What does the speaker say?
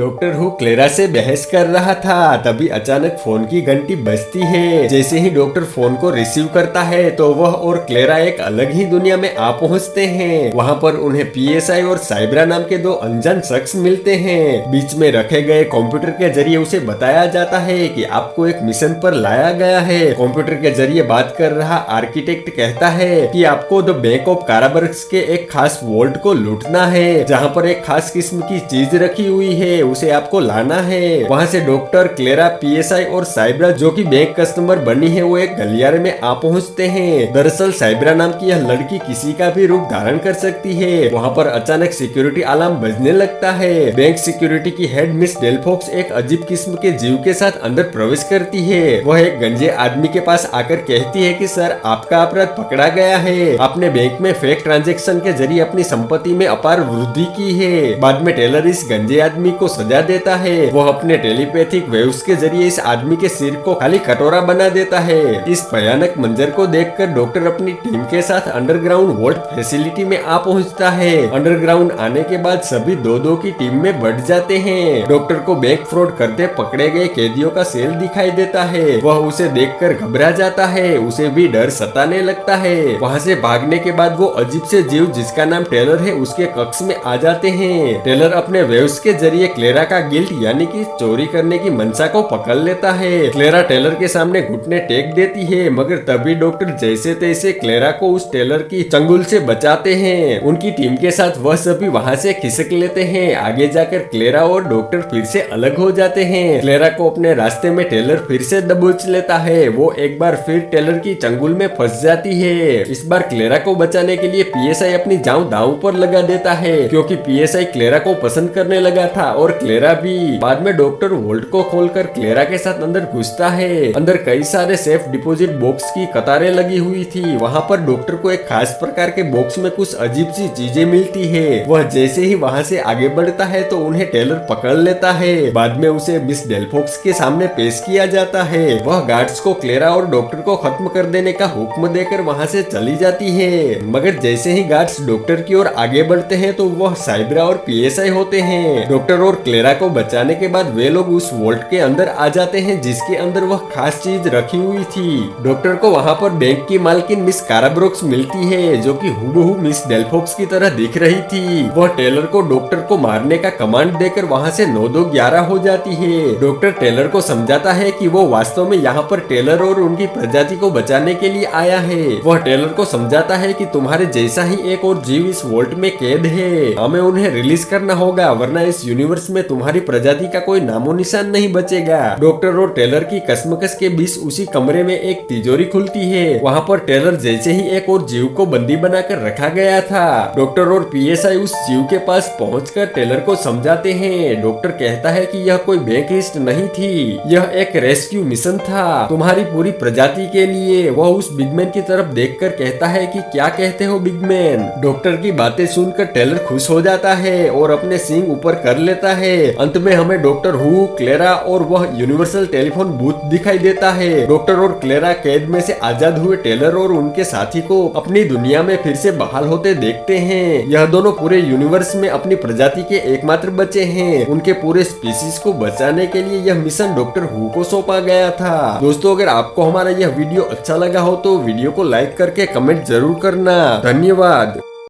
Doctor who Clara से बहस कर रहा था, तभी अचानक फोन की घंटी बजती है। जैसे ही डॉक्टर फोन को रिसीव करता है तो वह और क्लेरा एक अलग ही दुनिया में आ पहुंचते हैं। वहां पर उन्हें पीएसआई और साइब्रा नाम के दो अनजान शख्स मिलते हैं। बीच में रखे गए कंप्यूटर के जरिए उसे बताया जाता है कि आपको एक मिशन पर लाया गया है। कंप्यूटर के जरिए बात कर रहा आर्किटेक्ट कहता है कि आपको द बैंक ऑफ काराबर्ग्स के एक खास वॉल्ट को लूटना है, जहाँ पर एक खास किस्म की चीज रखी हुई है, उसे आपको लाना है। वहाँ से डॉक्टर, क्लेरा, पीएसआई और साइब्रा जो कि बैंक कस्टमर बनी है, वो एक गलियारे में आ पहुँचते हैं। दरअसल साइब्रा नाम की यह लड़की किसी का भी रूप धारण कर सकती है। वहाँ पर अचानक सिक्योरिटी अलार्म बजने लगता है। बैंक सिक्योरिटी की हेड मिस डेलफॉक्स एक अजीब किस्म के जीव के साथ अंदर प्रवेश करती है। वह एक गंजे आदमी के पास आकर कहती है कि सर, आपका अपराध पकड़ा गया है। आपने बैंक में फेक ट्रांजैक्शन के जरिए अपनी संपत्ति में अपार वृद्धि की है। बाद में टेलर इस गंजे आदमी को सजा देता है। वह अपने टेलीपैथिक वेव्स के जरिए इस आदमी के सिर को खाली कटोरा बना देता है। इस भयानक मंजर को देखकर डॉक्टर अपनी टीम के साथ अंडरग्राउंड वोल्ट फैसिलिटी में आ पहुंचता है। अंडरग्राउंड आने के बाद सभी दो की टीम में बढ़ जाते हैं। डॉक्टर को बैंक फ्रॉड करते पकड़े गए कैदियों का सेल दिखाई देता है। वह उसे देखकर घबरा जाता है, उसे भी डर सताने लगता है। वहाँ से भागने के बाद वो अजीब से जीव जिसका नाम टेलर है उसके कक्ष में आ जाते हैं। टेलर अपने वेव्स के जरिए क्लेरा का गिल्ट यानी कि चोरी करने की मंशा को पकड़ लेता है। क्लेरा टेलर के सामने घुटने टेक देती है, मगर तभी डॉक्टर जैसे तैसे क्लेरा को उस टेलर की चंगुल से बचाते हैं। उनकी टीम के साथ वह सभी वहाँ से खिसक लेते हैं। आगे जाकर क्लेरा और डॉक्टर फिर से अलग हो जाते हैं। क्लेरा को अपने रास्ते में टेलर फिर से दबोच लेता है। वो एक बार फिर टेलर की चंगुल में फंस जाती है। इस बार क्लेरा को बचाने के लिए पीएसआई अपनी जान दांव पर लगा देता है, क्योंकि पीएसआई क्लेरा को पसंद करने लगा था और क्लेरा भी। बाद में डॉक्टर वोल्ट को खोलकर क्लेरा के साथ अंदर घुसता है। अंदर कई सारे सेफ डिपॉजिट बॉक्स की कतारें लगी हुई थी। वहाँ पर डॉक्टर को एक खास प्रकार के बॉक्स में कुछ अजीब सी चीजें मिलती है। वह जैसे ही वहाँ से आगे बढ़ता है तो उन्हें टेलर पकड़ लेता है। बाद में उसे मिस डेलफॉक्स के सामने पेश किया जाता है। वह गार्ड्स को क्लेरा और डॉक्टर को खत्म कर देने का हुक्म देकर वहाँ से चली जाती है। मगर जैसे ही गार्ड्स डॉक्टर की ओर आगे बढ़ते हैं तो वह साइब्रा और पीएसआई होते हैं। डॉक्टर और क्लेरा को बचाने के बाद वे लोग उस वोल्ट के अंदर आ जाते हैं जिसके अंदर वह खास चीज रखी हुई थी। डॉक्टर को वहाँ पर बैंक की मालकिन मिस काराब्रोक्स मिलती है, जो कि हूबहू मिस डेलफॉक्स की तरह दिख रही थी। वह टेलर को डॉक्टर को मारने का कमांड देकर वहाँ से 9-2-11 हो जाती है। डॉक्टर टेलर को समझाता है कि वो वास्तव में यहाँ पर टेलर और उनकी प्रजाति को बचाने के लिए आया है। वह टेलर को समझाता है कि तुम्हारे जैसा ही एक और जीव इस वोल्ट में कैद है, हमें उन्हें रिलीज करना होगा, वरना इस यूनिवर्स में तुम्हारी प्रजाति का कोई नामो निशान नहीं बचेगा। डॉक्टर और टेलर की कसमकस के बीच उसी कमरे में एक तिजोरी खुलती है। वहाँ पर टेलर जैसे ही एक और जीव को बंदी बनाकर रखा गया था। डॉक्टर और पीएसआई उस जीव के पास पहुंचकर टेलर को समझाते हैं। डॉक्टर कहता है कि यह कोई बैंक लिस्ट नहीं थी, यह एक रेस्क्यू मिशन था तुम्हारी पूरी प्रजाति के लिए। वह उस बिगमैन की तरफ देखकर कहता है कि क्या कहते हो बिगमैन। डॉक्टर की बातें सुनकर टेलर खुश हो जाता है और अपने सींग ऊपर कर लेता है। अंत में हमें डॉक्टर हु, क्लेरा और वह यूनिवर्सल टेलीफोन बूथ दिखाई देता है। डॉक्टर और क्लेरा कैद में से आजाद हुए टेलर और उनके साथी को अपनी दुनिया में फिर से बहाल होते देखते हैं। यह दोनों पूरे यूनिवर्स में अपनी प्रजाति के एकमात्र बचे हैं। उनके पूरे स्पीसीज को बचाने के लिए यह मिशन डॉक्टर हु को सौंपा गया था। दोस्तों, अगर आपको हमारा यह वीडियो अच्छा लगा हो तो वीडियो को लाइक करके कमेंट जरूर करना। धन्यवाद।